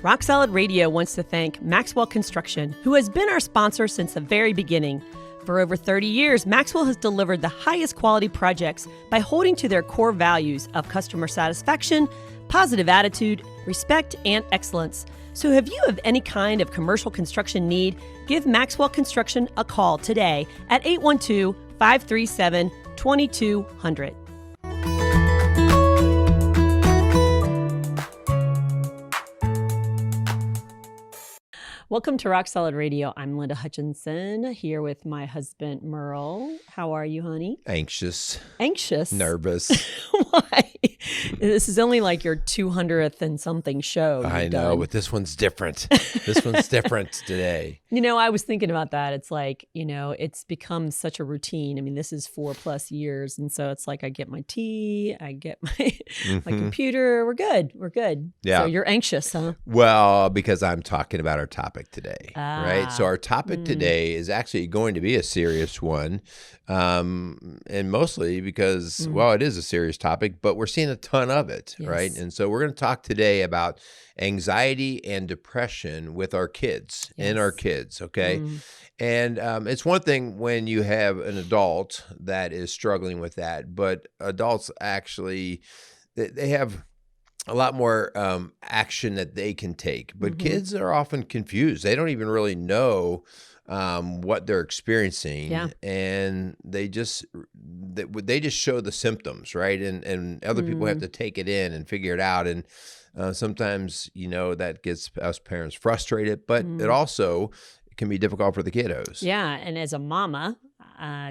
Rock Solid Radio wants to thank Maxwell Construction, who has been our sponsor since the very beginning. For over 30 years, Maxwell has delivered the highest quality projects by holding to their core values of customer satisfaction, positive attitude, respect, and excellence. So if you have any kind of commercial construction need, give Maxwell Construction a call today at 812-537-2200. Welcome to Rock Solid Radio. I'm Linda Hutchinson, here with my husband, Merle. How are you, honey? Anxious. Anxious? Nervous. Why? This is only like your 200th and something show. I know, but this one's different. This one's different today. You know, I was thinking about that. It's like, you know, it's become such a routine. I mean, this is 4+ years. And so it's like I get my tea, I get my, my computer. We're good. We're good. Yeah. So you're anxious, huh? Well, because I'm talking about our topic today, right? So our topic today is actually going to be a serious one. And mostly because, well, it is a serious topic, but we're seeing a ton of it, right? And so we're going to talk today about anxiety and depression with our kids and our kids, okay? And it's one thing when you have an adult that is struggling with that, but adults actually, they have a lot more action that they can take. But kids are often confused. They don't even really know what they're experiencing, and they just show the symptoms, right? And other people have to take it in and figure it out. And sometimes, you know, that gets us parents frustrated, but it also can be difficult for the kiddos. Yeah, and as a mama,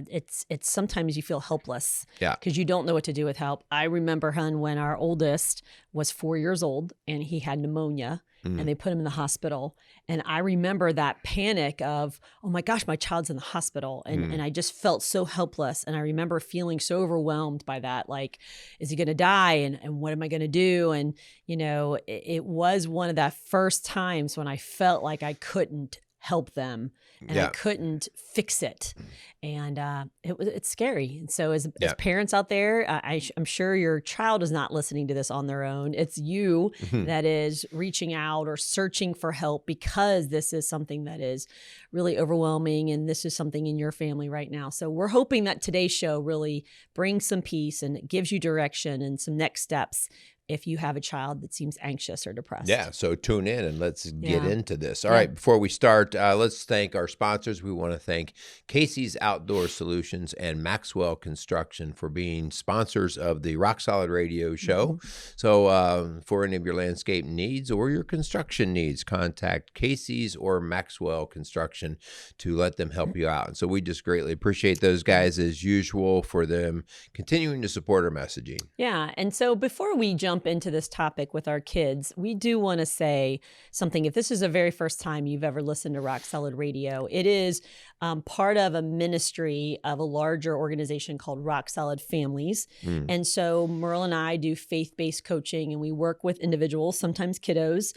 it's sometimes you feel helpless because you don't know what to do with help. I remember, hun, when our oldest was 4 years old and he had pneumonia and they put him in the hospital. And I remember that panic of, oh my gosh, my child's in the hospital. And I just felt so helpless. And I remember feeling so overwhelmed by that. Like, is he going to die? And what am I going to do? And, you know, it was one of that first times when I felt like I couldn't help them and I couldn't fix it. And it's scary. And so as parents out there, I'm sure your child is not listening to this on their own. It's you that is reaching out or searching for help because this is something that is really overwhelming and this is something in your family right now. So we're hoping that today's show really brings some peace and it gives you direction and some next steps if you have a child that seems anxious or depressed. Yeah, so tune in and let's get into this. All right, before we start, let's thank our sponsors. We want to thank Casey's Outdoor Solutions and Maxwell Construction for being sponsors of the Rock Solid Radio show. So for any of your landscape needs or your construction needs, contact Casey's or Maxwell Construction to let them help you out. And so we just greatly appreciate those guys as usual for them continuing to support our messaging. Yeah, and so before we jump into this topic with our kids, we do want to say something. If this is the very first time you've ever listened to Rock Solid Radio, it is part of a ministry of a larger organization called Rock Solid Families. And so Merle and I do faith-based coaching, and we work with individuals, sometimes kiddos,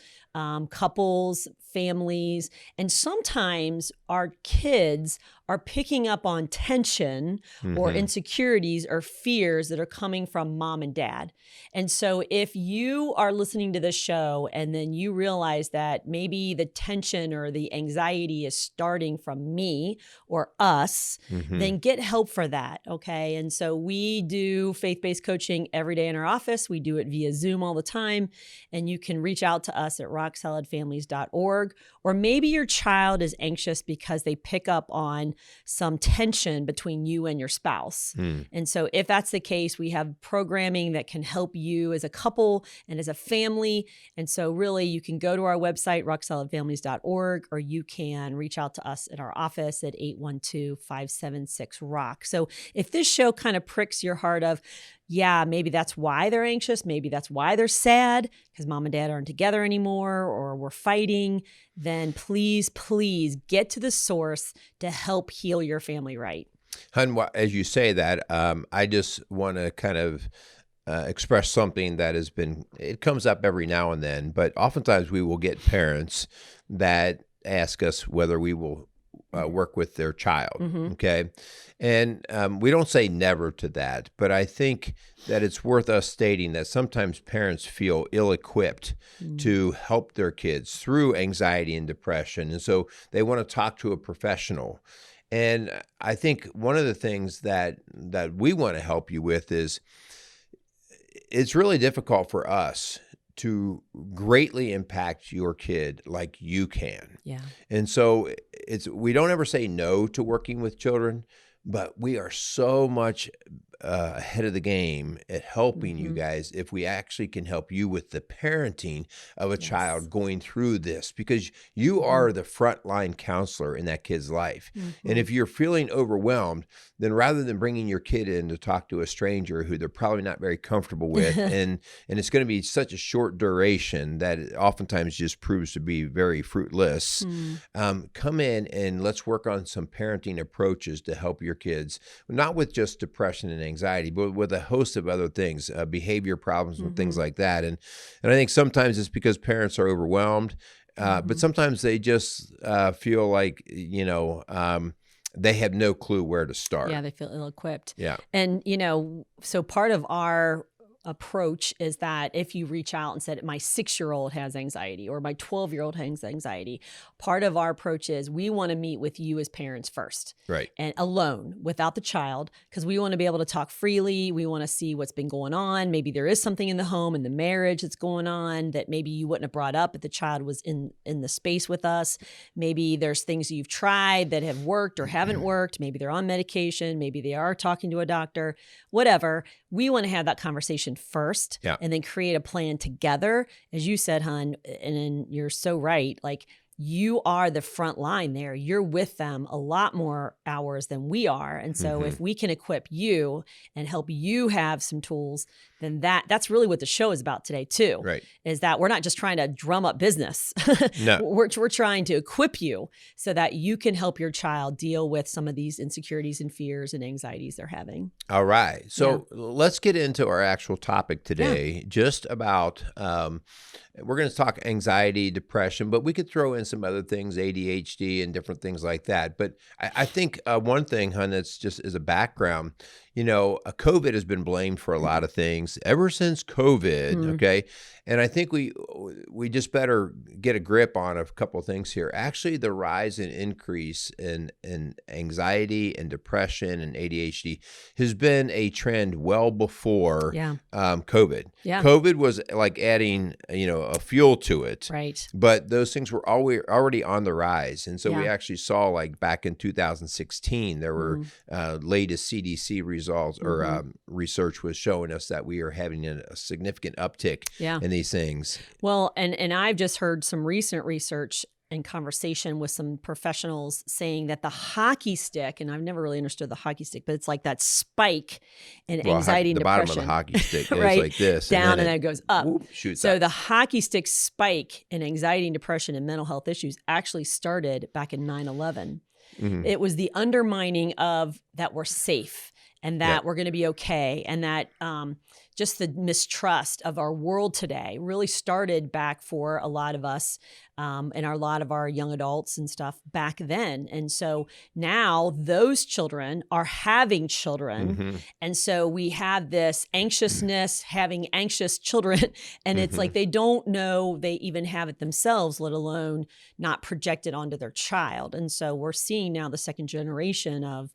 couples, families, and sometimes our kids are picking up on tension or insecurities or fears that are coming from mom and dad. And so if you are listening to this show and then you realize that maybe the tension or the anxiety is starting from me or us, then get help for that, okay? And so we do faith-based coaching every day in our office. We do it via Zoom all the time, and you can reach out to us at rocksolidfamilies.org. Or maybe your child is anxious because they pick up on some tension between you and your spouse. And so if that's the case, we have programming that can help you as a couple and as a family. And so really you can go to our website, rocksolidfamilies.org, or you can reach out to us at our office at 812-576-ROCK. So if this show kind of pricks your heart of, yeah, maybe that's why they're anxious, maybe that's why they're sad, because mom and dad aren't together anymore or we're fighting, then please, please get to the source to help heal your family right. Hun, as you say that, I just want to kind of express something that has been, it comes up every now and then, but oftentimes we will get parents that ask us whether we will work with their child. Mm-hmm. Okay. And we don't say never to that, but I think that it's worth us stating that sometimes parents feel ill-equipped to help their kids through anxiety and depression. And so they want to talk to a professional. And I think one of the things that we want to help you with is it's really difficult for us to greatly impact your kid like you can. Yeah. And so we don't ever say no to working with children, but we are so much ahead of the game at helping you guys if we actually can help you with the parenting of a child going through this, because you are the frontline counselor in that kid's life. And if you're feeling overwhelmed, then rather than bringing your kid in to talk to a stranger who they're probably not very comfortable with, and it's going to be such a short duration that it oftentimes just proves to be very fruitless, come in and let's work on some parenting approaches to help your kids, not with just depression and anxiety, but with a host of other things, behavior problems and things like that. And I think sometimes it's because parents are overwhelmed, but sometimes they just feel like, they have no clue where to start. Yeah, they feel ill-equipped. Yeah. And, so part of our approach is that if you reach out and said, my 6-year-old has anxiety or my 12-year-old has anxiety, part of our approach is we want to meet with you as parents first. Right. And alone, without the child, because we want to be able to talk freely. We want to see what's been going on. Maybe there is something in the home, in the marriage that's going on that maybe you wouldn't have brought up if the child was in the space with us. Maybe there's things you've tried that have worked or haven't worked. Maybe they're on medication. Maybe they are talking to a doctor, whatever. We want to have that conversation first and then create a plan together. As you said, hon, and you're so right, like you are the front line there. You're with them a lot more hours than we are. And so if we can equip you and help you have some tools, then that's really what the show is about today too. Right. Is that we're not just trying to drum up business. No. We're trying to equip you so that you can help your child deal with some of these insecurities and fears and anxieties they're having. All right. So let's get into our actual topic today, just about, we're going to talk anxiety, depression, but we could throw in some other things, ADHD and different things like that. But I think one thing, hon, that's just as a background, COVID has been blamed for a lot of things ever since COVID. Okay. And I think we just better get a grip on a couple of things here. Actually, the rise and increase in anxiety and depression and ADHD has been a trend well before COVID. Yeah. COVID was like adding, a fuel to it. Right. But those things were already on the rise. And so we actually saw, like back in 2016, there were latest CDC results or research was showing us that we are having a significant uptick in these things. Well, and I've just heard some recent research and conversation with some professionals saying that the hockey stick, and I've never really understood the hockey stick, but it's like that spike in anxiety and depression. The bottom of the hockey stick is right? like this. Down and then it goes up. Shoots so up. The hockey stick spike in anxiety and depression and mental health issues actually started back in 9/11. It was the undermining of that we're safe and that we're going to be okay, and that just the mistrust of our world today really started back for a lot of us and a lot of our young adults and stuff back then. And so now those children are having children. And so we have this anxiousness, having anxious children, and it's like they don't know they even have it themselves, let alone not project it onto their child. And so we're seeing now the second generation of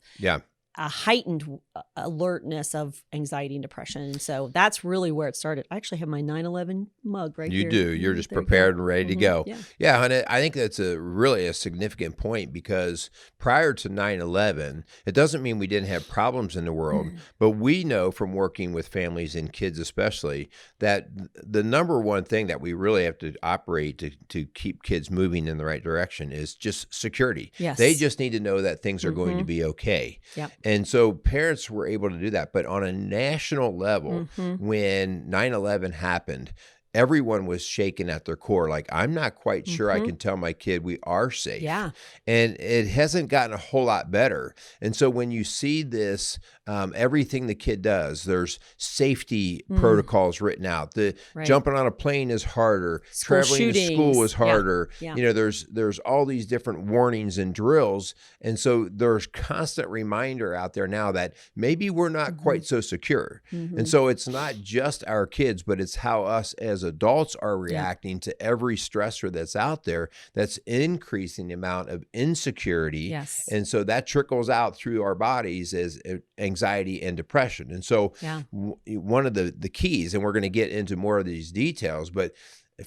a heightened alertness of anxiety and depression. And so that's really where it started. I actually have my 9/11 mug right here. You do. You're just prepared and ready to go. Yeah, honey, I think that's really a significant point, because prior to 9/11, it doesn't mean we didn't have problems in the world, but we know from working with families and kids especially that the number one thing that we really have to operate to keep kids moving in the right direction is just security. Yes. They just need to know that things are going to be okay. Yep. And so parents were able to do that. But on a national level, when 9/11 happened, everyone was shaken at their core. Like, I'm not quite sure I can tell my kid we are safe. Yeah. And it hasn't gotten a whole lot better. And so when you see this everything the kid does. There's safety protocols written out. The jumping on a plane is harder. Traveling to school is harder. Yeah. You know, there's all these different warnings and drills. And so there's constant reminder out there now that maybe we're not quite so secure. And so it's not just our kids, but it's how us as adults are reacting to every stressor that's out there that's increasing the amount of insecurity. Yes. And so that trickles out through our bodies as anxiety and depression. And so one of the keys, and we're going to get into more of these details, but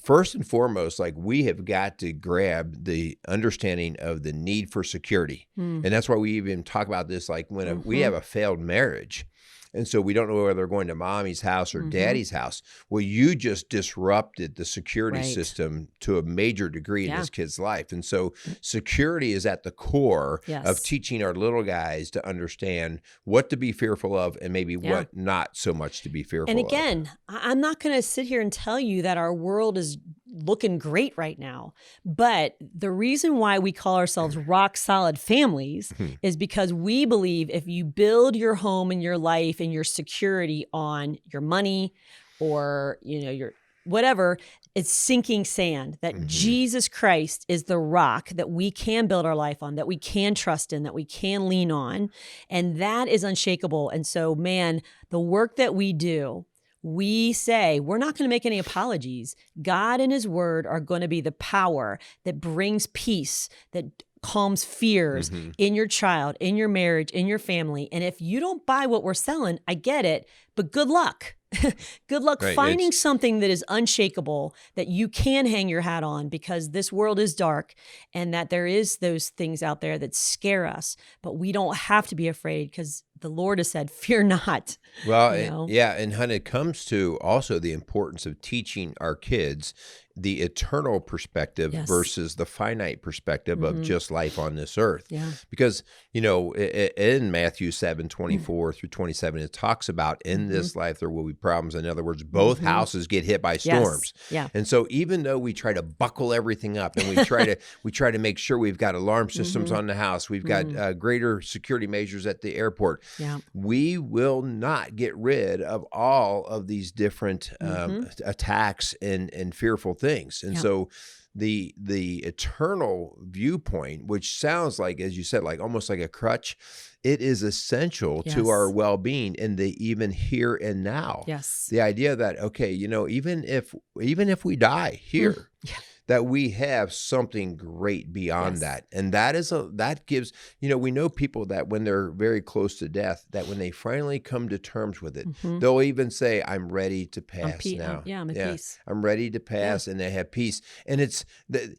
first and foremost, like, we have got to grab the understanding of the need for security. And that's why we even talk about this, like when we have a failed marriage. And so we don't know whether they're going to mommy's house or daddy's house. Well, you just disrupted the security system to a major degree in this kid's life. And so security is at the core of teaching our little guys to understand what to be fearful of and maybe what not so much to be fearful of. And again, I'm not going to sit here and tell you that our world is looking great right now. But the reason why we call ourselves rock solid families is because we believe if you build your home and your life and your security on your money or, you know, your whatever, it's sinking sand, that Jesus Christ is the rock that we can build our life on, that we can trust in, that we can lean on. And that is unshakable. And so, man, the work that we do, we say we're not going to make any apologies. God and his word are going to be the power that brings peace, that calms fears in your child, in your marriage, in your family. And if you don't buy what we're selling, I get it, but good luck. Good luck finding something that is unshakable, that you can hang your hat on, because this world is dark and that there is those things out there that scare us, but we don't have to be afraid because the Lord has said, fear not. Well, and when it comes to also the importance of teaching our kids the eternal perspective versus the finite perspective of just life on this earth. Yeah. Because, you know, in Matthew 7:24 through 27, it talks about in this life there will be problems. In other words, both houses get hit by storms. Yeah. And so even though we try to buckle everything up and we try to make sure we've got alarm systems on the house, we've got greater security measures at the airport, we will not get rid of all of these different attacks and fearful things. And so the eternal viewpoint, which sounds like, as you said, like almost like a crutch, it is essential to our well-being in the even here and now. Yes. The idea that, okay, you know, even if we die here, that we have something great beyond that. And that gives, you know, we know people that when they're very close to death, that when they finally come to terms with it, they'll even say, I'm ready to pass now. I'm at peace. I'm ready to pass, and they have peace. And it's,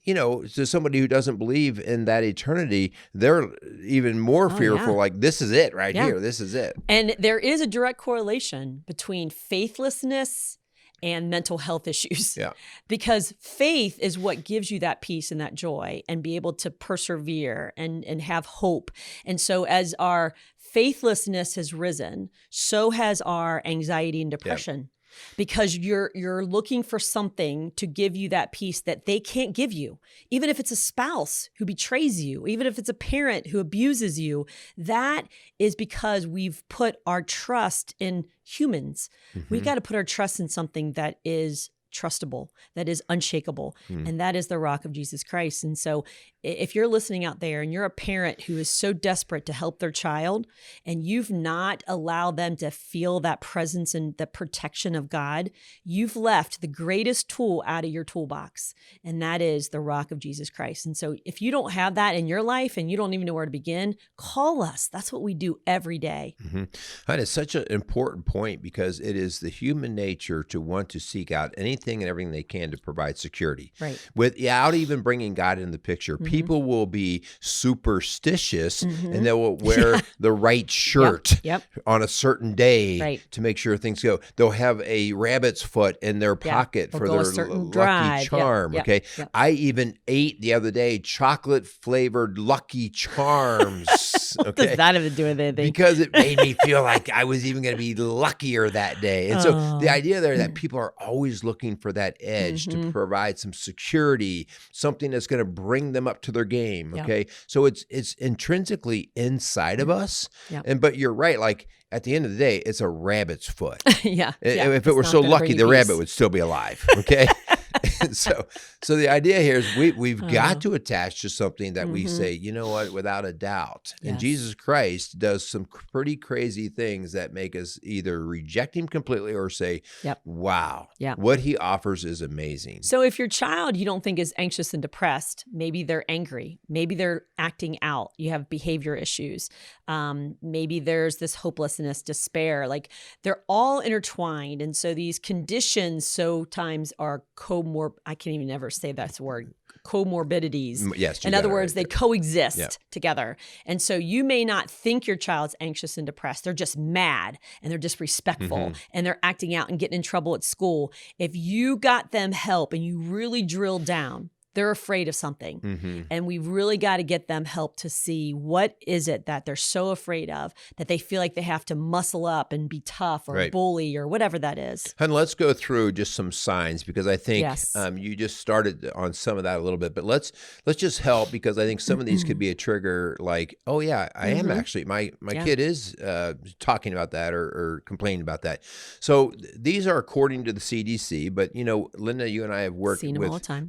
you know, to somebody who doesn't believe in that eternity, they're even more fearful, like, this is it right here. This is it. And there is a direct correlation between faithlessness and mental health issues. Yeah. Because faith is what gives you that peace and that joy and be able to persevere and have hope. And so as our faithlessness has risen, so has our anxiety and depression. Because you're looking for something to give you that peace that they can't give you. Even if it's a spouse who betrays you, even if it's a parent who abuses you, that is because we've put our trust in humans. We've got to put our trust in something that is trustable, that is unshakable, and that is the rock of Jesus Christ. And so if you're listening out there and you're a parent who is so desperate to help their child and you've not allowed them to feel that presence and the protection of God, you've left the greatest tool out of your toolbox, and that is the rock of Jesus Christ. And so if you don't have that in your life and you don't even know where to begin, call us. That's what we do every day. And it's such an important point because it is the human nature to want to seek out anything and everything they can to provide security. Right. Without even bringing God in the picture. People will be superstitious and they will wear the right shirt on a certain day to make sure things go. They'll have a rabbit's foot in their pocket for their lucky charm. Okay. I even ate the other day chocolate flavored Lucky Charms. What does that have to do with anything? Because it made me feel like I was even going to be luckier that day. And so the idea there that people are always looking for that edge to provide some security, something that's going to bring them up up to their game. Yeah. Okay. So it's intrinsically inside of us. Yeah. But you're right. Like at the end of the day, it's a rabbit's foot. Yeah. If it were so lucky, the rabbit would still be alive. Okay. So the idea here is we've got to attach to something that we say, you know what, without a doubt. And Jesus Christ does some pretty crazy things that make us either reject him completely or say, wow, what he offers is amazing. So if your child you don't think is anxious and depressed, maybe they're angry, maybe they're acting out, you have behavior issues, maybe there's this hopelessness, despair, like they're all intertwined. And so these conditions sometimes are I can't even ever say that word, comorbidities. Yes. In other words, they coexist together. And so you may not think your child's anxious and depressed. They're just mad and they're disrespectful and they're acting out and getting in trouble at school. If you got them help and you really drill down, they're afraid of something. And we've really got to get them help to see what is it that they're so afraid of that they feel like they have to muscle up and be tough or bully or whatever that is. And let's go through just some signs because I think you just started on some of that a little bit, but let's just help because I think some of these could be a trigger like, oh yeah, I am actually, my kid is talking about that or complaining about that. So these are according to the CDC, but you know, Linda, you and I have worked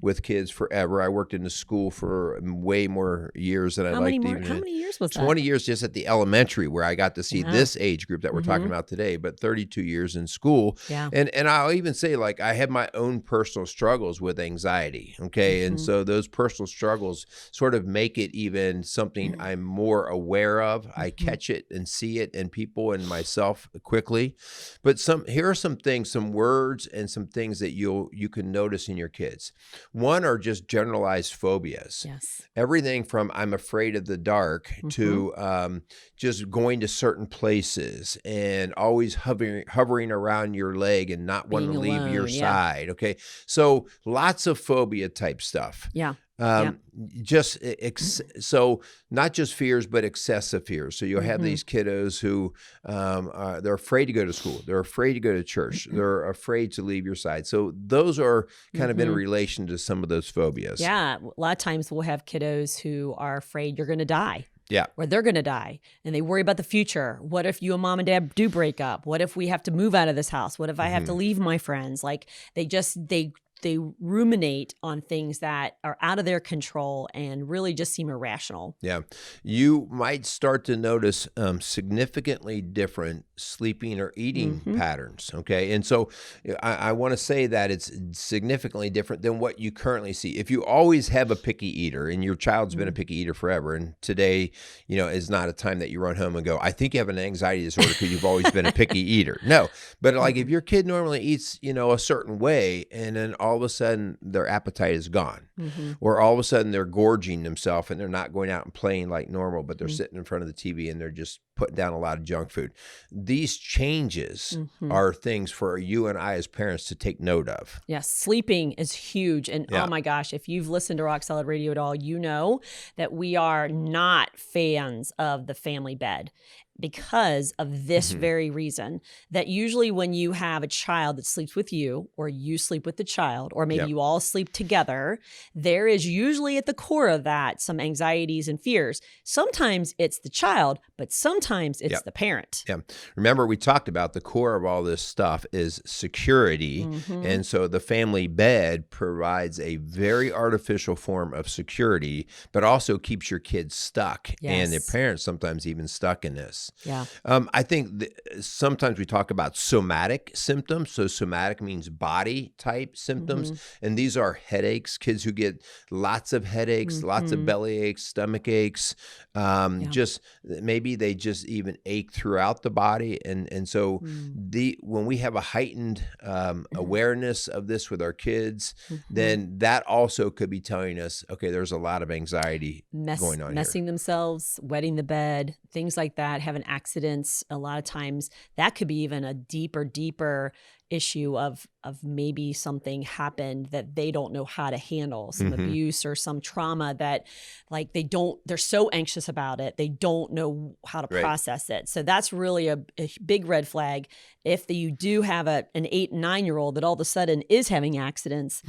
with kids forever. I worked in the school for way more years than I liked. How many years was that? 20 years just at the elementary where I got to see this age group that we're talking about today, but 32 years in school. Yeah. And I'll even say like I had my own personal struggles with anxiety. Okay. And so those personal struggles sort of make it even something I'm more aware of. I catch it and see it in people and myself quickly. But here are some things, some words and some things that you can notice in your kids. One are just generalized phobias. Yes. Everything from I'm afraid of the dark to just going to certain places and always hovering around your leg and not wanting to leave your side. Okay. So lots of phobia type stuff. Yeah. So not just fears, but excessive fears. So you'll have these kiddos who they're afraid to go to school. They're afraid to go to church. They're afraid to leave your side. So those are kind of in relation to some of those phobias. Yeah. A lot of times we'll have kiddos who are afraid you're going to die. Yeah. Or they're going to die and they worry about the future. What if you and mom and dad do break up? What if we have to move out of this house? What if I have to leave my friends? Like they ruminate on things that are out of their control and really just seem irrational. Yeah. You might start to notice significantly different sleeping or eating patterns. Okay. And so I want to say that it's significantly different than what you currently see. If you always have a picky eater and your child's been a picky eater forever, and today, you know, is not a time that you run home and go, I think you have an anxiety disorder because you've always been a picky eater. No. But like if your kid normally eats, you know, a certain way and then all of a sudden their appetite is gone or all of a sudden they're gorging themselves and they're not going out and playing like normal, but they're sitting in front of the TV and they're just putting down a lot of junk food. These changes are things for you and I as parents to take note of. Yes, sleeping is huge. And oh my gosh, if you've listened to Rock Solid Radio at all, you know that we are not fans of the family bed because of this very reason, that usually when you have a child that sleeps with you or you sleep with the child, or maybe you all sleep together, there is usually at the core of that some anxieties and fears. Sometimes it's the child, but sometimes it's the parent. Yeah. Remember, we talked about the core of all this stuff is security. And so the family bed provides a very artificial form of security, but also keeps your kids stuck and the parents sometimes even stuck in this. Yeah. I think sometimes we talk about somatic symptoms. So somatic means body type symptoms. And these are headaches, kids who get lots of headaches, lots of belly aches, stomach aches, just maybe they just even ache throughout the body. And so when we have a heightened awareness of this with our kids, then that also could be telling us, okay, there's a lot of anxiety going on messing themselves, wetting the bed, things like that, having accidents. A lot of times that could be even a deeper issue of maybe something happened that they don't know how to handle, some abuse or some trauma that like they're so anxious about it. They don't know how to process it. So that's really a big red flag. If you do have an 8, 9-year-old that all of a sudden is having accidents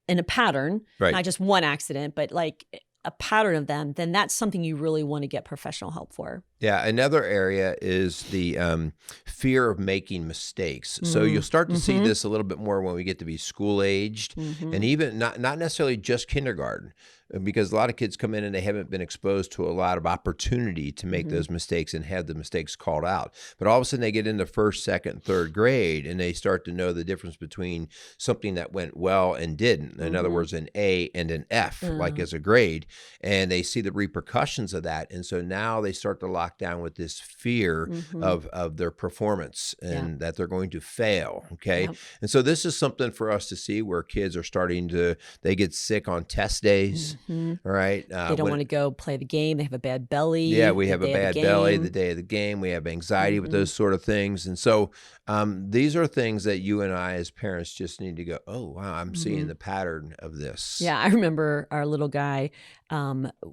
in a pattern, not just one accident, but like a pattern of them, then that's something you really want to get professional help for. Yeah, another area is the fear of making mistakes. So you'll start to see this a little bit more when we get to be school-aged, and even not necessarily just kindergarten, because a lot of kids come in and they haven't been exposed to a lot of opportunity to make those mistakes and have the mistakes called out. But all of a sudden they get into first, second, third grade, and they start to know the difference between something that went well and didn't. In other words, an A and an F, like as a grade, and they see the repercussions of that. And so now they start to lock down with this fear of their performance and that they're going to fail. Okay. And so this is something for us to see where kids are starting to, they get sick on test days. All right. They don't want to go play the game. They have a bad belly. Yeah, we have a bad belly the day of the game. We have anxiety with those sort of things. And so these are things that you and I as parents just need to go, oh, wow, I'm seeing the pattern of this. Yeah, I remember our little guy.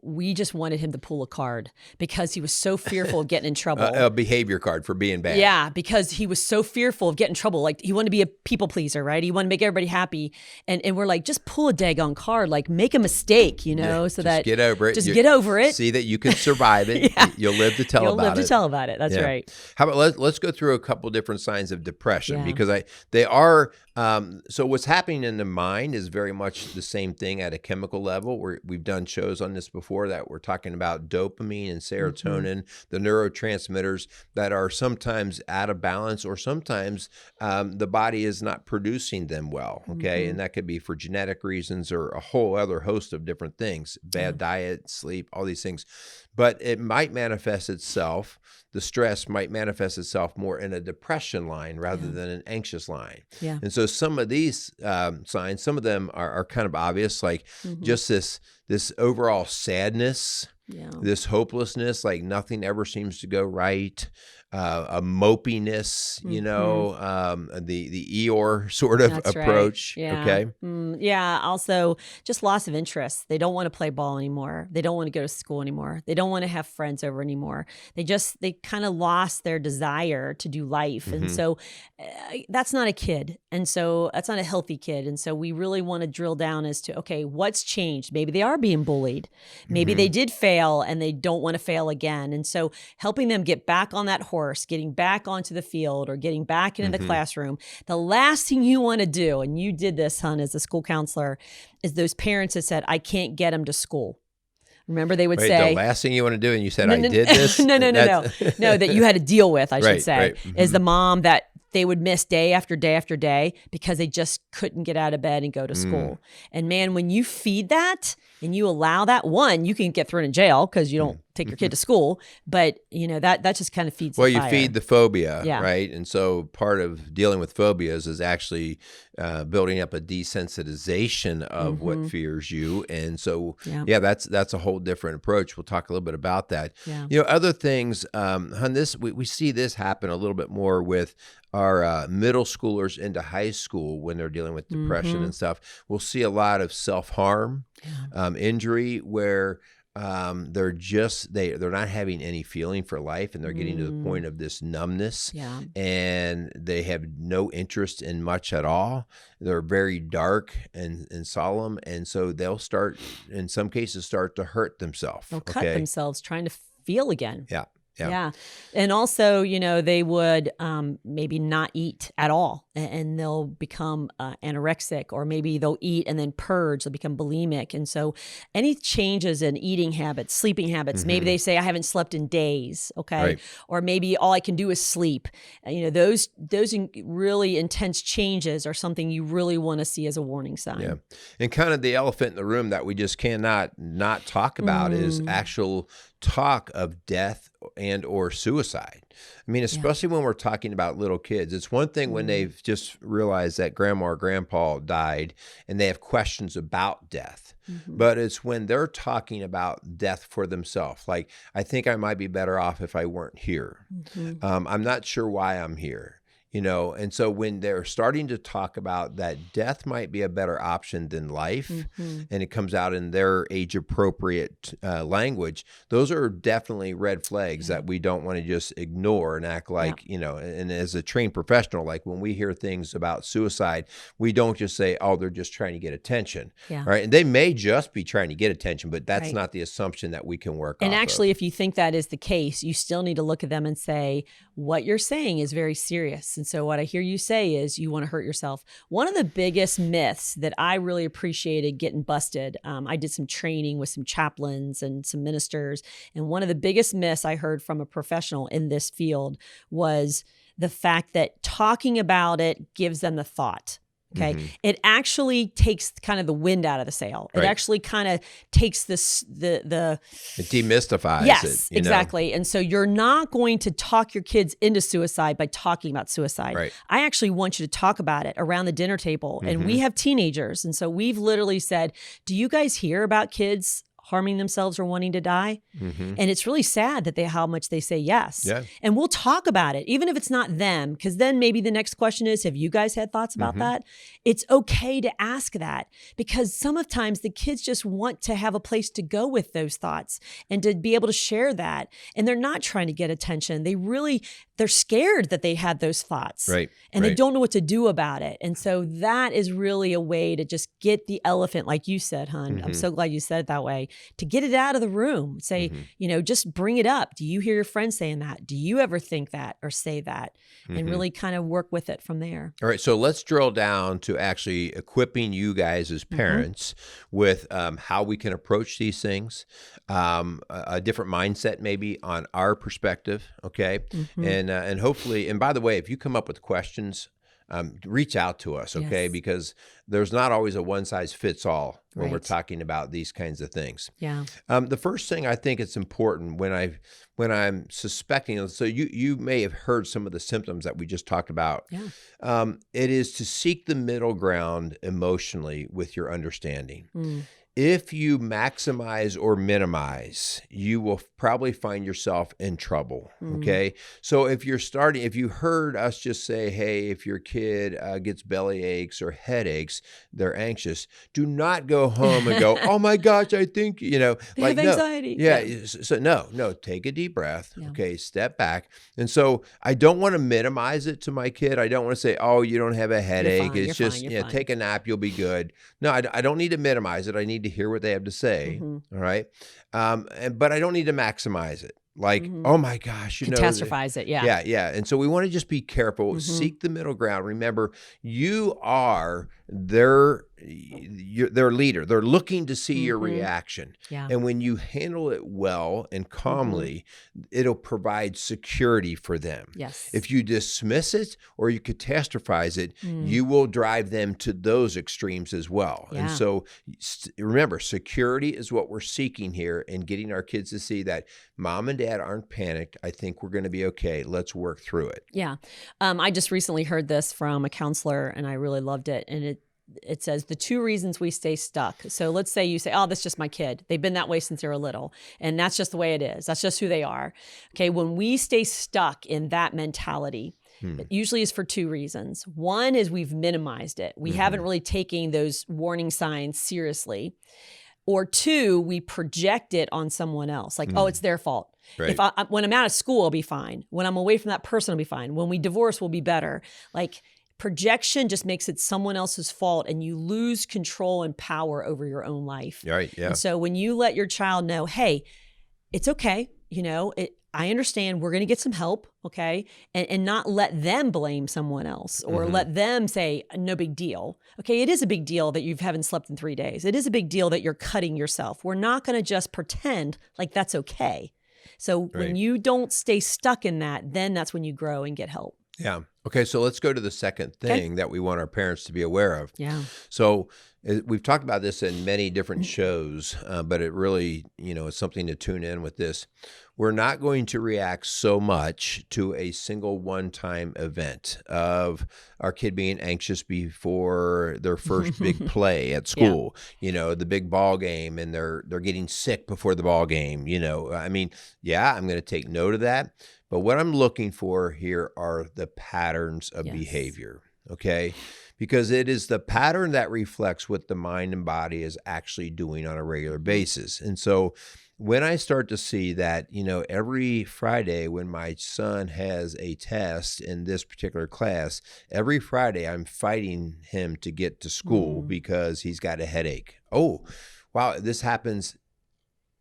We just wanted him to pull a card because he was so fearful of getting in trouble. A behavior card for being bad. Yeah, because he was so fearful of getting in trouble. Like he wanted to be a people pleaser, right? He wanted to make everybody happy. And we're like, just pull a daggone card, like make a mistake, so that get over it. Just get over it. See that you can survive it. You'll live to tell about it. You'll live to tell about it. That's right. How about let's go through a couple different signs of depression because they are. So what's happening in the mind is very much the same thing at a chemical level. We've done shows on this before that we're talking about dopamine and serotonin, the neurotransmitters that are sometimes out of balance or sometimes the body is not producing them well, okay? And that could be for genetic reasons or a whole other host of different things, bad diet, sleep, all these things. But it might manifest itself, the stress might manifest itself more in a depression line rather than an anxious line. Yeah. And so some of these signs, some of them are kind of obvious, like just this overall sadness, this hopelessness, like nothing ever seems to go right, a mopiness, the Eeyore sort of That's approach. Right. Yeah. Okay. Yeah. Also, just loss of interest. They don't want to play ball anymore. They don't want to go to school anymore. They don't want to have friends over anymore. They kind of lost their desire to do life. And so that's not a kid. And so that's not a healthy kid. And so we really want to drill down as to, okay, what's changed? Maybe they are being bullied. Maybe they did fail and they don't want to fail again. And so helping them get back on that horse, getting back onto the field or getting back into the classroom. The last thing you want to do, and you did this, hon, as a school counselor, is those parents that said, I can't get them to school. Remember, they would say, the last thing you want to do, and you said, I did this? No, that you had to deal with, I should say, is the mom that they would miss day after day after day because they just couldn't get out of bed and go to school. And man, when you feed that and you allow that, one, you can get thrown in jail because you don't take your kid to school, but that just kind of feeds the fire. You feed the phobia, right? And so part of dealing with phobias is actually building up a desensitization of what fears you. And so, that's a whole different approach. We'll talk a little bit about that. Yeah. Other things, hon, we see this happen a little bit more with our middle schoolers into high school when they're dealing with depression and stuff. We'll see a lot of self-harm, injury where they're not having any feeling for life, and they're getting to the point of this numbness, and they have no interest in much at all. They're very dark and solemn, and so they'll start, in some cases, to hurt themselves. They'll cut themselves trying to feel again. Yeah. And also, they would maybe not eat at all and they'll become anorexic, or maybe they'll eat and then purge, they'll become bulimic. And so any changes in eating habits, sleeping habits, maybe they say, I haven't slept in days. Okay. Right. Or maybe all I can do is sleep. Those really intense changes are something you really want to see as a warning sign. Yeah. And kind of the elephant in the room that we just cannot not talk about is actual talk of death and or suicide. I mean, especially when we're talking about little kids. It's one thing when they've just realized that grandma or grandpa died and they have questions about death. But it's when they're talking about death for themselves. Like, I think I might be better off if I weren't here. I'm not sure why I'm here. And so when they're starting to talk about that death might be a better option than life, and it comes out in their age appropriate language, those are definitely red flags that we don't want to just ignore and act like, and as a trained professional, like when we hear things about suicide, we don't just say, oh, they're just trying to get attention. Right. And they may just be trying to get attention, but that's not the assumption that we can work and off actually, of. if you think that is the case, you still need to look at them and say, what you're saying is very serious. And so what I hear you say is you want to hurt yourself. One of the biggest myths that I really appreciated getting busted, I did some training with some chaplains and some ministers. And one of the biggest myths I heard from a professional in this field was the fact that talking about it gives them the thought. Okay. It actually takes kind of the wind out of the sail. It actually kind of takes this, it demystifies it. Yes, exactly. And so you're not going to talk your kids into suicide by talking about suicide. Right. I actually want you to talk about it around the dinner table. And we have teenagers. And so we've literally said, do you guys hear about kids harming themselves or wanting to die? And it's really sad that how much they say yes. Yeah. And we'll talk about it, even if it's not them, because then maybe the next question is, have you guys had thoughts about that? It's okay to ask that, because sometimes the kids just want to have a place to go with those thoughts and to be able to share that. And they're not trying to get attention. They're scared that they had those thoughts. And they don't know what to do about it. And so that is really a way to just get the elephant, like you said, hon. I'm so glad you said it that way, to get it out of the room. Say, just bring it up. Do you hear your friends saying that? Do you ever think that or say that? And really kind of work with it from there. All right. So let's drill down to actually equipping you guys as parents with how we can approach these things, a different mindset maybe on our perspective. Okay. And hopefully, and by the way, if you come up with questions, reach out to us, okay? Yes. Because there's not always a one size fits all when we're talking about these kinds of things. Yeah. The first thing I think it's important when I'm suspecting, so you may have heard some of the symptoms that we just talked about. Yeah. It is to seek the middle ground emotionally with your understanding. If you maximize or minimize, you will probably find yourself in trouble, okay? So if you heard us just say, hey, if your kid gets belly aches or headaches, they're anxious, do not go home and go, oh my gosh, I think, They have anxiety. Yeah, so no, take a deep breath, okay, step back. And so I don't want to minimize it to my kid. I don't want to say, oh, you don't have a headache. It's just, take a nap, you'll be good. No, I don't need to minimize it. I need to hear what they have to say. All right. But I don't need to maximize it. Like, oh my gosh, catastrophize it. Yeah. Yeah. And so we want to just be careful, seek the middle ground. Remember, you are their leader. They're looking to see your reaction. Yeah. And when you handle it well and calmly, it'll provide security for them. Yes. If you dismiss it or you catastrophize it, you will drive them to those extremes as well. Yeah. And so remember, security is what we're seeking here, and getting our kids to see that mom and dad aren't panicked. I think we're going to be okay. Let's work through it. Yeah. I just recently heard this from a counselor and I really loved it. And it says the 2 reasons we stay stuck. So let's say you say, oh, that's just my kid. They've been that way since they were little. And that's just the way it is. That's just who they are. Okay. When we stay stuck in that mentality, it usually is for 2 reasons. One is we've minimized it. We haven't really taken those warning signs seriously. Or 2, we project it on someone else. Like, oh, it's their fault. Right. When I'm out of school, I'll be fine. When I'm away from that person, I'll be fine. When we divorce, we'll be better. Like, projection just makes it someone else's fault, and you lose control and power over your own life. Right. Yeah. And so when you let your child know, hey, it's okay. I understand, we're going to get some help. Okay. And not let them blame someone else or let them say, no big deal. Okay. It is a big deal that you haven't slept in 3 days. It is a big deal that you're cutting yourself. We're not going to just pretend like that's okay. So when you don't stay stuck in that, then that's when you grow and get help. Yeah. Okay. So let's go to the second thing that we want our parents to be aware of. Yeah. So we've talked about this in many different shows, but it really, is something to tune in with this. We're not going to react so much to a single one-time event of our kid being anxious before their first big play at school, the big ball game, and they're getting sick before the ball game, I'm going to take note of that. But what I'm looking for here are the patterns of Yes. behavior, okay? Because it is the pattern that reflects what the mind and body is actually doing on a regular basis. And so when I start to see that, every Friday when my son has a test in this particular class, every Friday I'm fighting him to get to school because he's got a headache. Oh, wow, this happens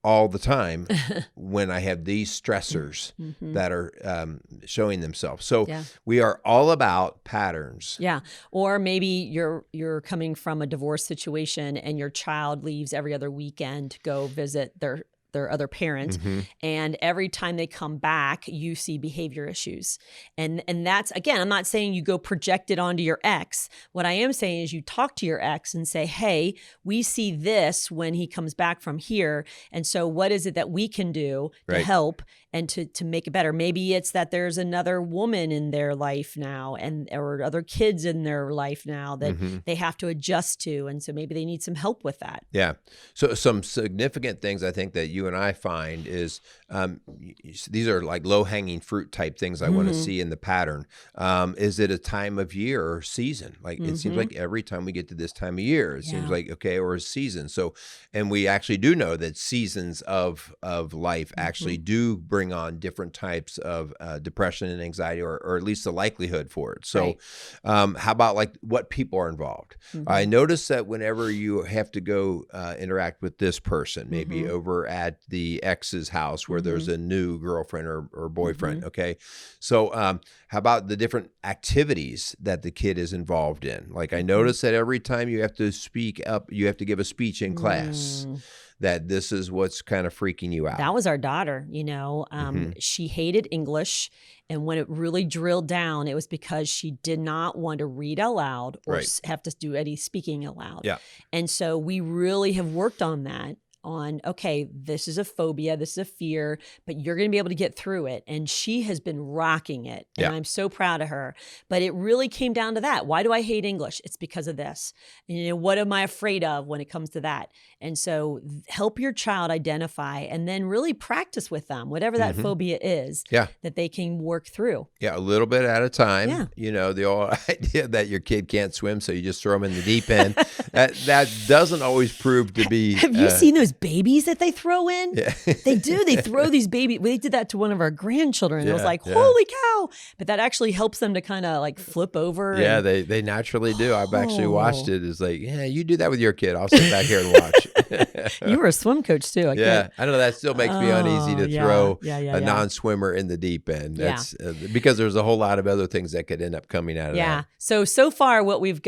all the time when I have these stressors that are showing themselves. So we are all about patterns. Yeah. Or maybe you're coming from a divorce situation and your child leaves every other weekend to go visit their other parent. And every time they come back, you see behavior issues. And that's, again, I'm not saying you go project it onto your ex. What I am saying is you talk to your ex and say, hey, we see this when he comes back from here. And so what is it that we can do to help and to make it better? Maybe it's that there's another woman in their life now or other kids in their life now that they have to adjust to. And so maybe they need some help with that. Yeah. So some significant things I think that you and I find is these are like low-hanging fruit type things I want to see in the pattern. Is it a time of year or season? Like it seems like every time we get to this time of year, it seems like, okay, or a season. So, and we actually do know that seasons of life actually do bring on different types of depression and anxiety, or at least the likelihood for it. So how about like what people are involved? I notice that whenever you have to go interact with this person, maybe over at the ex's house where there's a new girlfriend or boyfriend, okay? So how about the different activities that the kid is involved in? Like I notice that every time you have to speak up, you have to give a speech in class, that this is what's kind of freaking you out. That was our daughter, she hated English. And when it really drilled down, it was because she did not want to read aloud or have to do any speaking aloud. Yeah. And so we really have worked on that. Okay, this is a phobia, this is a fear, but you're going to be able to get through it. And she has been rocking it. And I'm so proud of her. But it really came down to that. Why do I hate English? It's because of this. And, what am I afraid of when it comes to that? And so help your child identify and then really practice with them, whatever that phobia is, that they can work through. Yeah, a little bit at a time. Yeah. The old idea that your kid can't swim, so you just throw them in the deep end. that doesn't always prove to be. Have you seen those babies that they throw in? Yeah. They do. They throw these babies. We did that to one of our grandchildren. It was like, holy cow. But that actually helps them to kind of like flip over. Yeah, they naturally do. I've actually watched it. It's like, yeah, you do that with your kid. I'll sit back here and watch. You were a swim coach too. I know that still makes me uneasy to throw a non-swimmer in the deep end. That's because there's a whole lot of other things that could end up coming out of that. So far what we've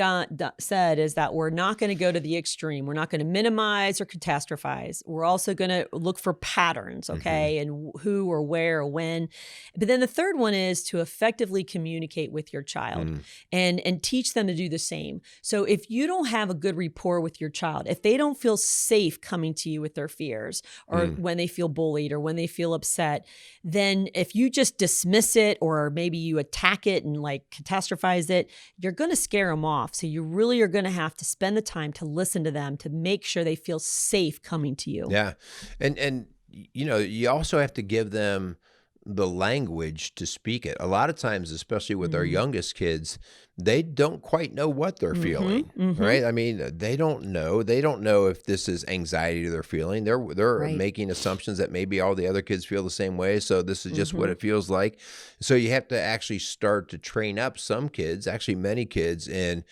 said is that we're not going to go to the extreme. We're not going to minimize or catastrophize. We're also going to look for patterns, okay, and who or where or when. But then the third one is to effectively communicate with your child and teach them to do the same. So if you don't have a good rapport with your child, if they don't feel safe coming to you with their fears or when they feel bullied or when they feel upset, then if you just dismiss it or maybe you attack it and like catastrophize it, you're going to scare them off. So you really are going to have to spend the time to listen to them to make sure they feel safe coming to you. Yeah. And you also have to give them the language to speak it. A lot of times, especially with our youngest kids, they don't quite know what they're feeling, right? I mean, they don't know. They don't know if this is anxiety they're feeling. They're making assumptions that maybe all the other kids feel the same way. So this is just what it feels like. So you have to actually start to train up some kids, actually many kids, in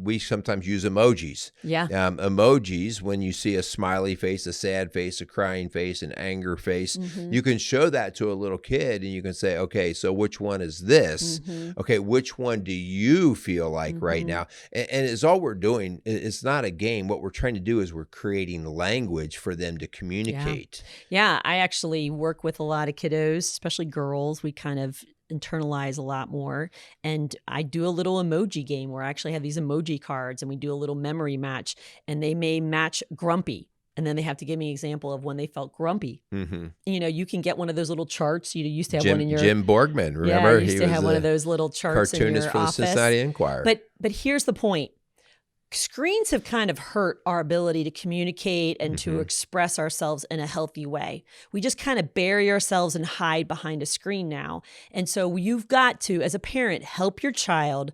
we sometimes use emojis. Yeah. Emojis, when you see a smiley face, a sad face, a crying face, an anger face, you can show that to a little kid and you can say, okay, so which one is this? Okay, which one do you feel like right now? And it's all we're doing. It's not a game. What we're trying to do is we're creating language for them to communicate. Yeah, I actually work with a lot of kiddos, especially girls. We kind of internalize a lot more. And I do a little emoji game where I actually have these emoji cards and we do a little memory match and they may match grumpy. And then they have to give me an example of when they felt grumpy. You can get one of those little charts. You used to have one in your... Jim Borgman, remember? He used to have one of those little charts in your cartoonist for the office. Cincinnati Enquirer. But here's the point. screens have kind of hurt our ability to communicate and to express ourselves in a healthy way. We just kind of bury ourselves and hide behind a screen now. And so you've got to, as a parent, help your child.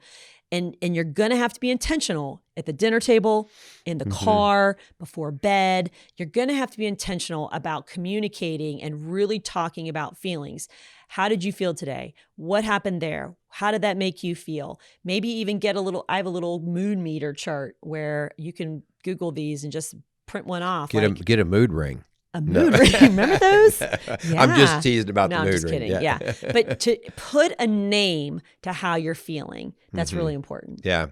And you're going to have to be intentional at the dinner table, in the car, before bed. You're going to have to be intentional about communicating and really talking about feelings. How did you feel today? What happened there? How did that make you feel? Maybe even get I have a little mood meter chart where you can Google these and just print one off. Get a mood ring. A mood ring. Remember those? Yeah. I'm just teasing about the I'm mood just ring. kidding. Yeah. But to put a name to how you're feeling, that's really important. Yeah.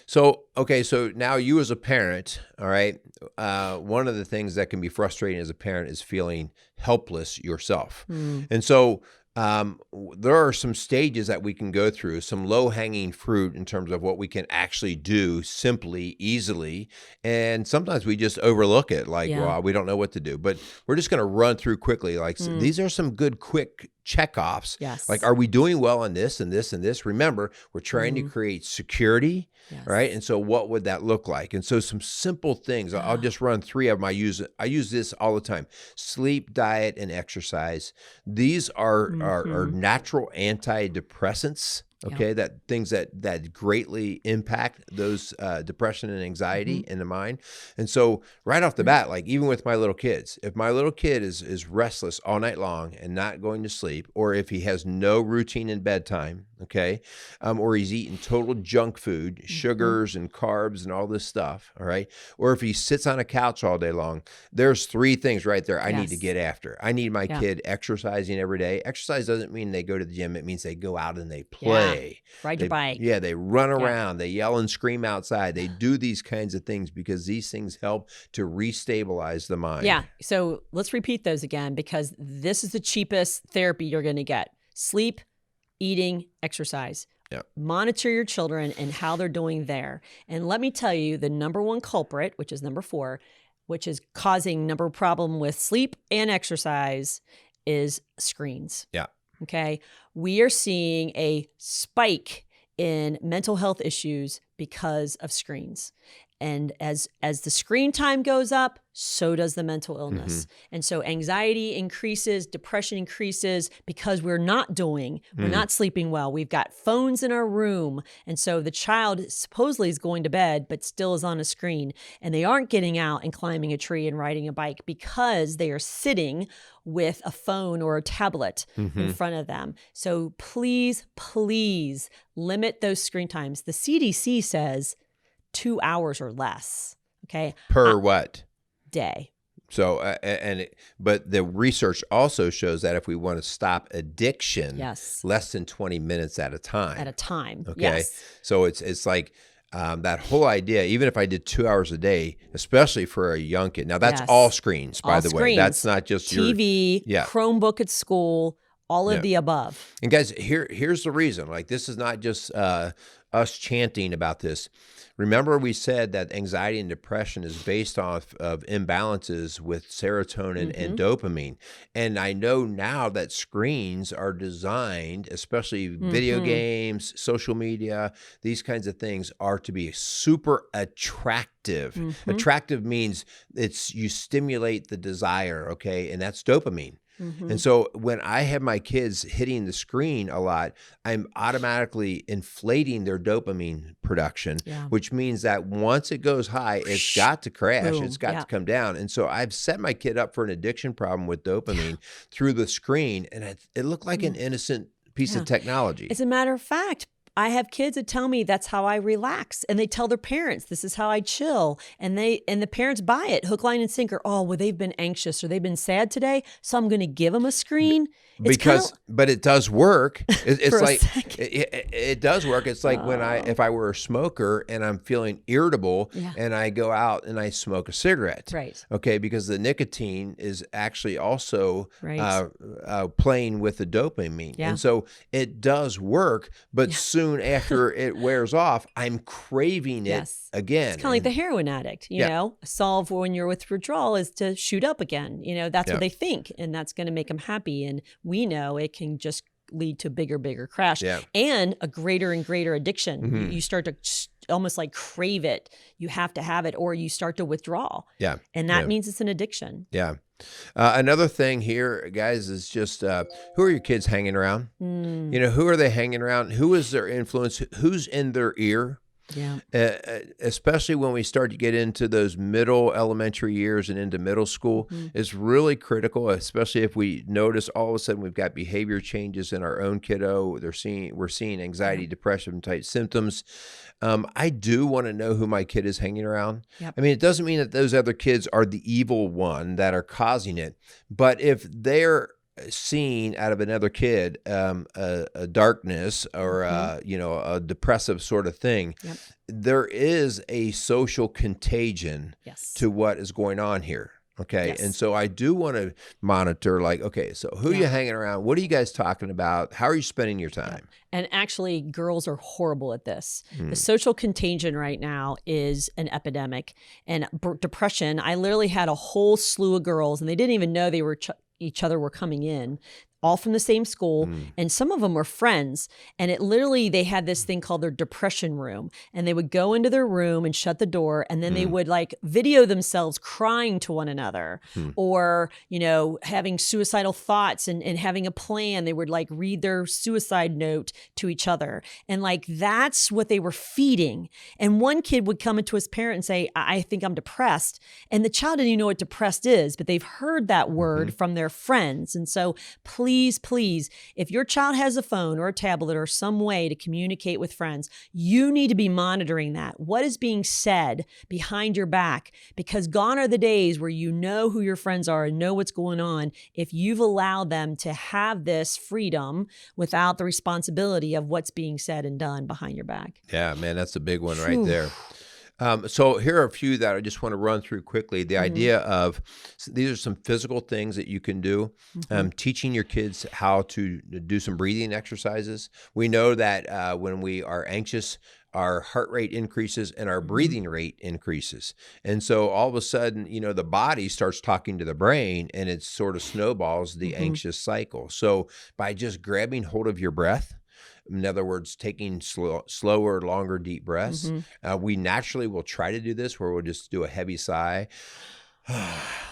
So, okay, so now you as a parent, all right, one of the things that can be frustrating as a parent is feeling helpless yourself. And so there are some stages that we can go through, some low-hanging fruit in terms of what we can actually do simply, easily, and sometimes we just overlook it, like, well, we don't know what to do. But we're just going to run through quickly. Like, these are some good, quick checkoffs. Yes. Like, are we doing well on this and this and this? Remember, we're trying to create security, right? And so what would that look like? And so some simple things, I'll just run three of them. I use this all the time: sleep, diet, and exercise. These are natural antidepressants. Okay, that things that greatly impact those depression and anxiety in the mind. And so right off the bat, like even with my little kids, if my little kid is restless all night long and not going to sleep, or if he has no routine in bedtime, okay, or he's eating total junk food, sugars and carbs and all this stuff, all right, or if he sits on a couch all day long, there's three things right there I need to get after. I need my kid exercising every day. Exercise doesn't mean they go to the gym. It means they go out and they play. Ride your bike. Yeah, they run around. They yell and scream outside. They do these kinds of things because these things help to restabilize the mind. Yeah. So let's repeat those again, because this is the cheapest therapy you're going to get: sleep, eating, exercise. Yeah. Monitor your children and how they're doing there. And let me tell you, the number one culprit, which is number 4, which is causing number problem with sleep and exercise, is screens. Yeah. Okay. We are seeing a spike in mental health issues because of screens. And as the screen time goes up, so does the mental illness. And so anxiety increases, depression increases because we're not sleeping well. We've got phones in our room. And so the child supposedly is going to bed, but still is on a screen. And they aren't getting out and climbing a tree and riding a bike because they are sitting with a phone or a tablet in front of them. So please, please limit those screen times. The CDC says 2 hours or less. Okay. Per what? Day. So, but the research also shows that if we want to stop addiction, less than 20 minutes at a time. Okay. Yes. So it's like that whole idea, even if I did 2 hours a day, especially for a young kid. Now that's all screens, by the way. That's not just TV, Chromebook at school, all of the above. And guys, here's the reason. Like, this is not just us chanting about this. Remember, we said that anxiety and depression is based off of imbalances with serotonin and dopamine. And I know now that screens are designed, especially video games, social media, these kinds of things are to be super attractive. Attractive means you stimulate the desire, okay? And that's dopamine. And so when I have my kids hitting the screen a lot, I'm automatically inflating their dopamine production, which means that once it goes high, it's got to crash. Boom. It's got to come down. And so I've set my kid up for an addiction problem with dopamine through the screen. And it looked like an innocent piece of technology. As a matter of fact, I have kids that tell me that's how I relax, and they tell their parents, this is how I chill. And the parents buy it, hook, line, and sinker. Oh, well, they've been anxious or they've been sad today, so I'm going to give them a screen. But it does work. It's like it does work. It's like if I were a smoker and I'm feeling irritable and I go out and I smoke a cigarette. Right. Okay, because the nicotine is actually also playing with the dopamine. Yeah. And so it does work, but soon after it wears off, I'm craving it again. It's kind of like the heroin addict, you know, solve when you're with withdrawal is to shoot up again. You know, that's what they think, and that's going to make them happy. And we know it can just lead to bigger crash and a greater and greater addiction. You start to almost like crave it. You have to have it, or you start to withdraw. Yeah. And that means it's an addiction. Yeah. Another thing here, guys, is just who are your kids hanging around? Who are they hanging around? Who is their influence? Who's in their ear? Yeah. Especially when we start to get into those middle elementary years and into middle school, it's really critical, especially if we notice all of a sudden we've got behavior changes in our own kiddo. We're seeing anxiety, depression type symptoms. I do want to know who my kid is hanging around. Yep. I mean, it doesn't mean that those other kids are the evil one that are causing it, but if they're seeing out of another kid a darkness or a depressive sort of thing, there is a social contagion to what is going on here. Okay. And so I do want to monitor, like, okay, so who are you hanging around? What are you guys talking about? How are you spending your time? And actually, girls are horrible at this. The social contagion right now is an epidemic. And depression, I literally had a whole slew of girls, and they didn't even know they were each other were coming in, all from the same school. And some of them were friends. And it literally, they had this thing called their depression room. And they would go into their room and shut the door. And then they would like video themselves crying to one another or, having suicidal thoughts and having a plan. They would like read their suicide note to each other. And like, that's what they were feeding. And one kid would come into his parent and say, I think I'm depressed. And the child didn't even know what depressed is, but they've heard that word from their friends. And so please, if your child has a phone or a tablet or some way to communicate with friends, you need to be monitoring that. What is being said behind your back? Because gone are the days where you know who your friends are and know what's going on if you've allowed them to have this freedom without the responsibility of what's being said and done behind your back. Yeah, man, that's a big one right there. So here are a few that I just want to run through quickly. The idea of, these are some physical things that you can do. Teaching your kids how to do some breathing exercises. We know that when we are anxious, our heart rate increases and our breathing rate increases. And so all of a sudden, the body starts talking to the brain, and it sort of snowballs the anxious cycle. So by just grabbing hold of your breath, in other words, taking slower, longer, deep breaths. We naturally will try to do this where we'll just do a heavy sigh.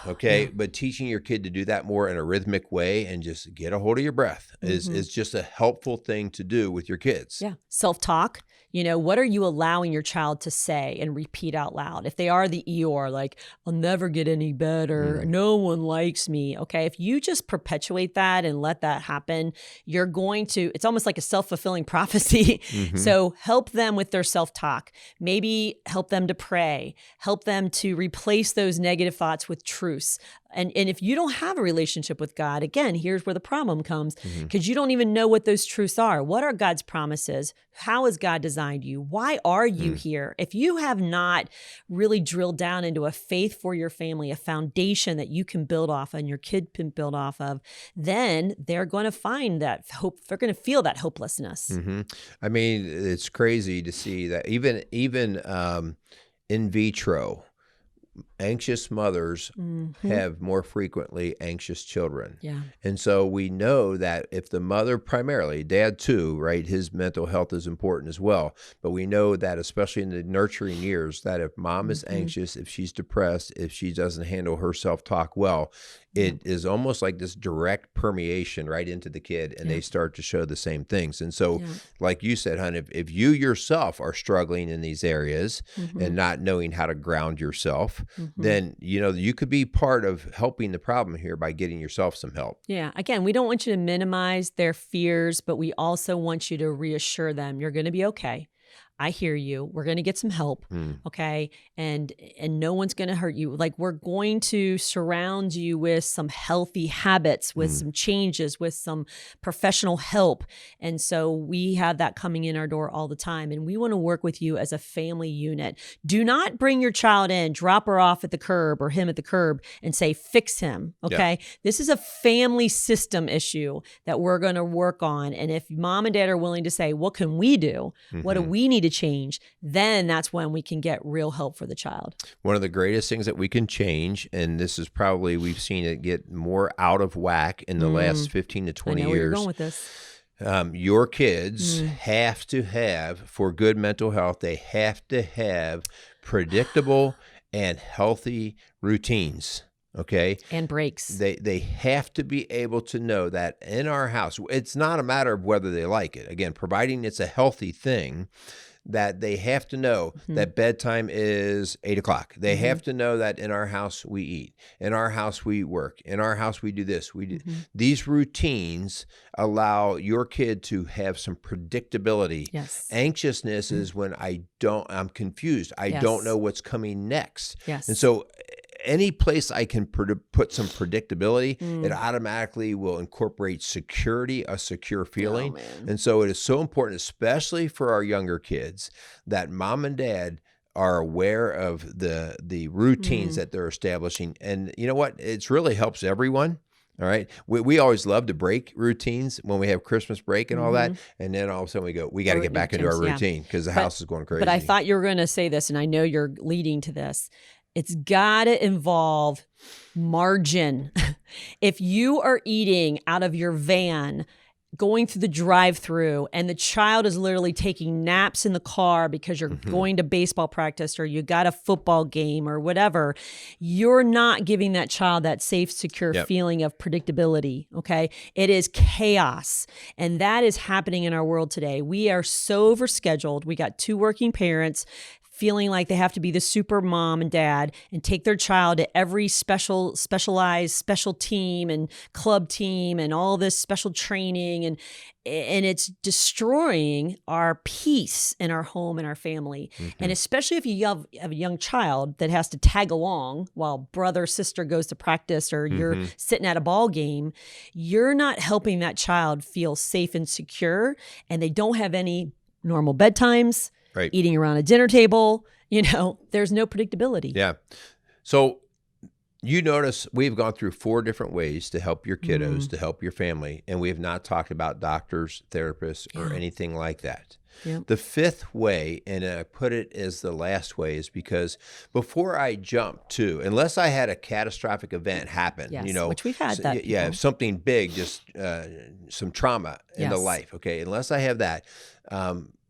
Okay. But teaching your kid to do that more in a rhythmic way and just get a hold of your breath is just a helpful thing to do with your kids. Yeah. Self-talk. What are you allowing your child to say and repeat out loud? If they are the Eeyore, like, I'll never get any better, no one likes me. Okay. If you just perpetuate that and let that happen, you're going to, it's almost like a self-fulfilling prophecy. So help them with their self-talk. Maybe help them to pray, help them to replace those negative thoughts with truths. And if you don't have a relationship with God, again, here's where the problem comes, because you don't even know what those truths are. What are God's promises? How has God designed you? Why are you here? If you have not really drilled down into a faith for your family, a foundation that you can build off and your kid can build off of, then they're going to find that hope. They're going to feel that hopelessness. I mean, it's crazy to see that even in vitro, anxious mothers have more frequently anxious children. Yeah. And so we know that if the mother primarily, dad too, right, his mental health is important as well. But we know that especially in the nurturing years, that if mom is anxious, if she's depressed, if she doesn't handle her self-talk well, it is almost like this direct permeation right into the kid, and they start to show the same things. And so, like you said, hon, if you yourself are struggling in these areas and not knowing how to ground yourself, then, you could be part of helping the problem here by getting yourself some help. Yeah. Again, we don't want you to minimize their fears, but we also want you to reassure them you're going to be okay. I hear you. We're going to get some help. Okay. And no one's going to hurt you. Like, we're going to surround you with some healthy habits, with some changes, with some professional help. And so we have that coming in our door all the time. And we want to work with you as a family unit. Do not bring your child in, drop her off at the curb or him at the curb and say, fix him. Okay. This is a family system issue that we're going to work on. And if mom and dad are willing to say, what can we do? What do we need to change? Then that's when we can get real help for the child. One of the greatest things that we can change, and this is probably, we've seen it get more out of whack in the last 15 to 20 I know years. where you're going with this. Your kids have to have, for good mental health, they have to have predictable and healthy routines. Okay. And breaks. They have to be able to know that in our house, it's not a matter of whether they like it. Again, providing it's a healthy thing, that they have to know that bedtime is 8:00. They have to know that in our house we eat, in our house we work, in our house we do this. We do these routines allow your kid to have some predictability. Yes. Anxiousness is when I'm confused. I don't know what's coming next. Yes. And so any place I can put some predictability, it automatically will incorporate security, a secure feeling. And so it is so important, especially for our younger kids, that mom and dad are aware of the routines that they're establishing. And you know what? It really helps everyone. All right. We always love to break routines when we have Christmas break and all that. And then all of a sudden we got to get back into our routine because the house is going crazy. But I thought you were going to say this, and I know you're leading to this. It's got to involve margin. If you are eating out of your van, going through the drive-through, and the child is literally taking naps in the car because you're going to baseball practice or you got a football game or whatever, you're not giving that child that safe, secure feeling of predictability, okay? It is chaos, and that is happening in our world today. We are so overscheduled. We got 2 working parents feeling like they have to be the super mom and dad and take their child to every specialized special team and club team and all this special training. And it's destroying our peace in our home and our family. And especially if you have a young child that has to tag along while brother, sister goes to practice or you're sitting at a ball game, you're not helping that child feel safe and secure. And they don't have any normal bedtimes. Right. Eating around a dinner table, there's no predictability. Yeah. So you notice we've gone through 4 different ways to help your kiddos, to help your family, and we have not talked about doctors, therapists, or anything like that. The 5th way, and I put it as the last way, is because before I jump to, unless I had a catastrophic event happen, which we've had that. Something big, just some trauma in the life, okay? Unless I have that,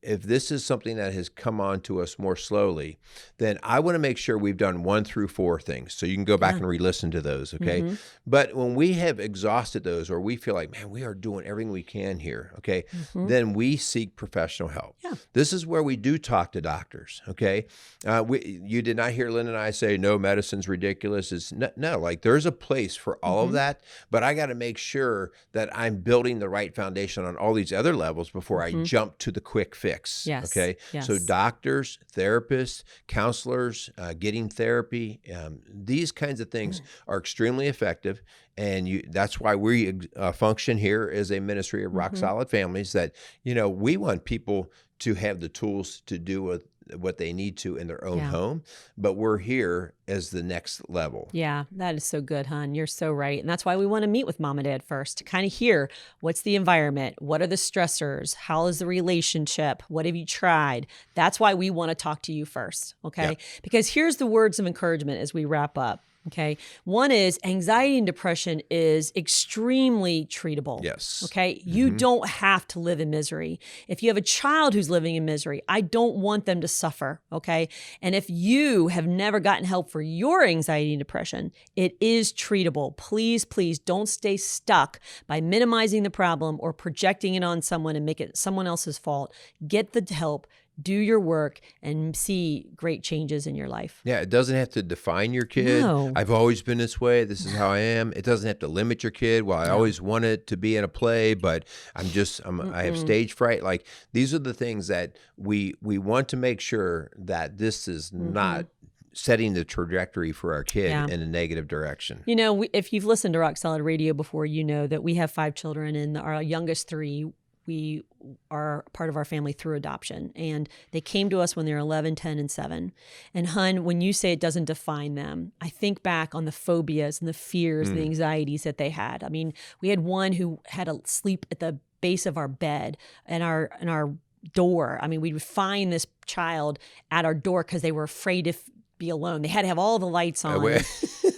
if this is something that has come on to us more slowly, then I want to make sure we've done 1 through 4 things. So you can go back and re-listen to those, okay? But when we have exhausted those, or we feel like, man, we are doing everything we can here, okay? Then we seek professional help. This is where we do talk to doctors, okay? You did not hear Lynn and I say, no, medicine's ridiculous. It's no, like there's a place for all of that, but I got to make sure that I'm building the right foundation on all these other levels before I jump to the quick fix. Okay. So doctors, therapists, counselors, getting therapy, these kinds of things are extremely effective. And that's why we function here as a ministry of rock solid families, that, we want people to have the tools to do what they need to in their own home, but we're here as the next level. Yeah, that is so good, hon. You're so right. And that's why we want to meet with mom and dad first to kind of hear what's the environment, what are the stressors, how is the relationship, what have you tried? That's why we want to talk to you first, okay? Because here's the words of encouragement as we wrap up. Okay. One is anxiety and depression is extremely treatable. Yes. Okay. You don't have to live in misery. If you have a child who's living in misery, I don't want them to suffer. Okay. And if you have never gotten help for your anxiety and depression, it is treatable. Please, please don't stay stuck by minimizing the problem or projecting it on someone and make it someone else's fault. Get the help. Do your work and see great changes in your life. Yeah, it doesn't have to define your kid. No. I've always been this way. This is how I am. It doesn't have to limit your kid. Well, I always wanted to be in a play, but I have stage fright. Like, these are the things that we want to make sure that this is not setting the trajectory for our kid in a negative direction. If you've listened to Rock Solid Radio before, you know that we have 5 children, and our youngest 3, we are part of our family through adoption. And they came to us when they were 11, 10, and 7. And hun, when you say it doesn't define them, I think back on the phobias and the fears and the anxieties that they had. I mean, we had one who had to sleep at the base of our bed and our door. I mean, we would find this child at our door because they were afraid to be alone. They had to have all the lights on.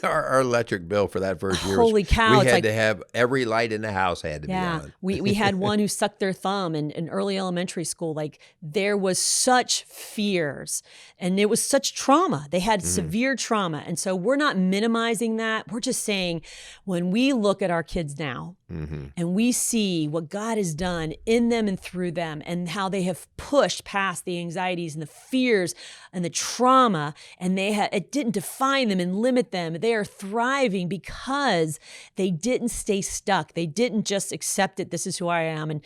Our electric bill for that first year Holy cow! We had to have every light in the house had to be on. We had one who sucked their thumb in early elementary school. Like, there was such fears and it was such trauma. They had severe trauma. And so we're not minimizing that. We're just saying, when we look at our kids now and we see what God has done in them and through them and how they have pushed past the anxieties and the fears and the trauma, and it didn't define them and limit them. They are thriving because they didn't stay stuck. They didn't just accept it. This is who I am, and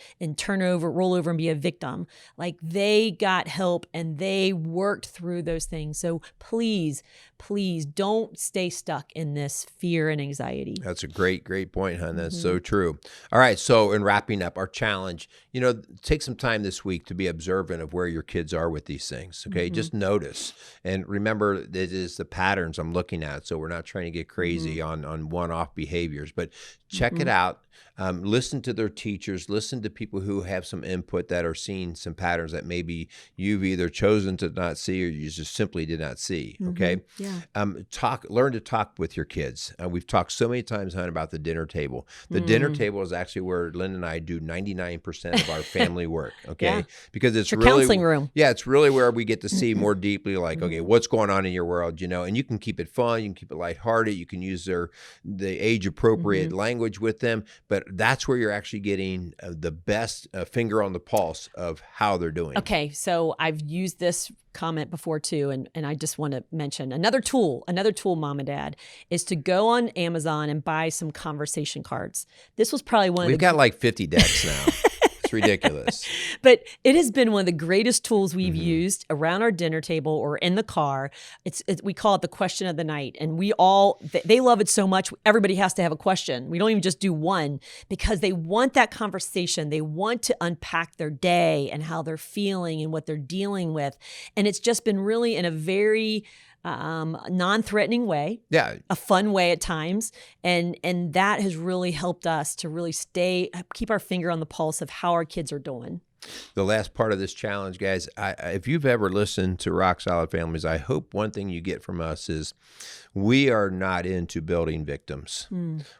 roll over and be a victim. Like, they got help and they worked through those things. So please don't stay stuck in this fear and anxiety. That's a great point, hon. That's so true. All right. So in wrapping up our challenge, take some time this week to be observant of where your kids are with these things. Okay. Just notice. And remember, it is the patterns I'm looking at. So we're not trying to get crazy on one-off behaviors, but check it out. Listen to their teachers, listen to people who have some input that are seeing some patterns that maybe you've either chosen to not see or you just simply did not see. Okay. Yeah. Learn to talk with your kids. We've talked so many times, hon, about the dinner table. The dinner table is actually where Lynn and I do 99% of our family work. Okay. Because it's really counseling room. Yeah. It's really where we get to see more deeply, like, okay, what's going on in your world, and you can keep it fun. You can keep it lighthearted. You can use the age appropriate language with them, but that's where you're actually getting the best finger on the pulse of how they're doing. Okay, so I've used this comment before too, and I just want to mention another tool, Mom and Dad, is to go on Amazon and buy some conversation cards. This was probably We've got like 50 decks now. It's ridiculous. But it has been one of the greatest tools we've used around our dinner table or in the car. We call it the question of the night. And they love it so much. Everybody has to have a question. We don't even just do one, because they want that conversation. They want to unpack their day and how they're feeling and what they're dealing with. And it's just been really in a very non-threatening way, a fun way at times. And that has really helped us to really keep our finger on the pulse of how our kids are doing. The last part of this challenge, guys, if you've ever listened to Rock Solid Families, I hope one thing you get from us is we are not into building victims.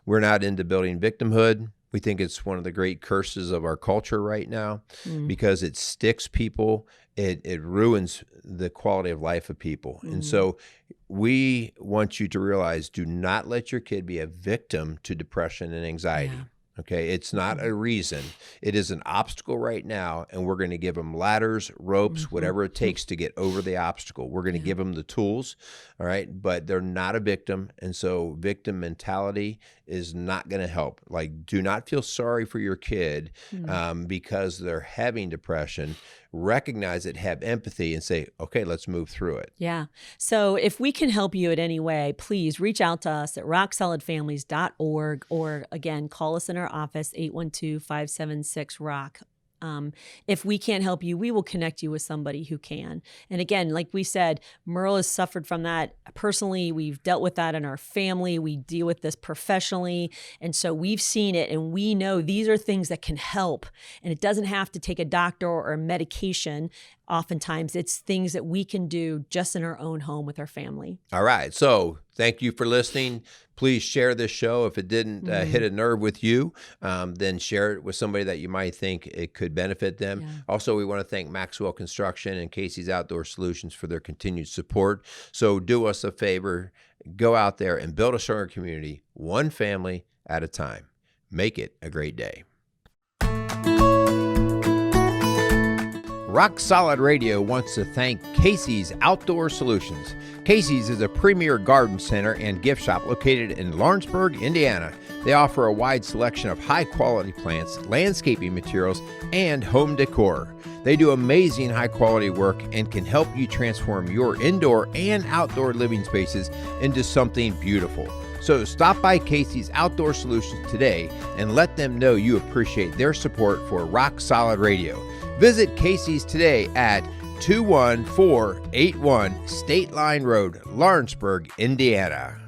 We're not into building victimhood. We think it's one of the great curses of our culture right now because it sticks people. It ruins the quality of life of people. And so we want you to realize, do not let your kid be a victim to depression and anxiety. Okay, it's not a reason. It is an obstacle right now, and we're going to give them ladders, ropes, whatever it takes to get over the obstacle. We're going to give them the tools, all right? But they're not a victim, and so victim mentality is not going to help. Like, do not feel sorry for your kid because they're having depression. Recognize it, have empathy, and say, okay, let's move through it. Yeah. So if we can help you in any way, please reach out to us at rocksolidfamilies.org, or again, call us in our office, 812-576-ROCK. If we can't help you, we will connect you with somebody who can. And again, like we said, Merle has suffered from that personally. We've dealt with that in our family. We deal with this professionally. And so we've seen it, and we know these are things that can help. And it doesn't have to take a doctor or a medication. Oftentimes it's things that we can do just in our own home with our family. All right. So thank you for listening. Please share this show. If it didn't hit a nerve with you, then share it with somebody that you might think it could benefit them. Yeah. Also, we want to thank Maxwell Construction and Casey's Outdoor Solutions for their continued support. So do us a favor, go out there and build a stronger community, one family at a time. Make it a great day. Rock Solid Radio wants to thank Casey's Outdoor Solutions. Casey's is a premier garden center and gift shop located in Lawrenceburg, Indiana. They offer a wide selection of high-quality plants, landscaping materials, and home decor. They do amazing high-quality work and can help you transform your indoor and outdoor living spaces into something beautiful. So stop by Casey's Outdoor Solutions today and let them know you appreciate their support for Rock Solid Radio. Visit Casey's today at 21481 State Line Road, Lawrenceburg, Indiana.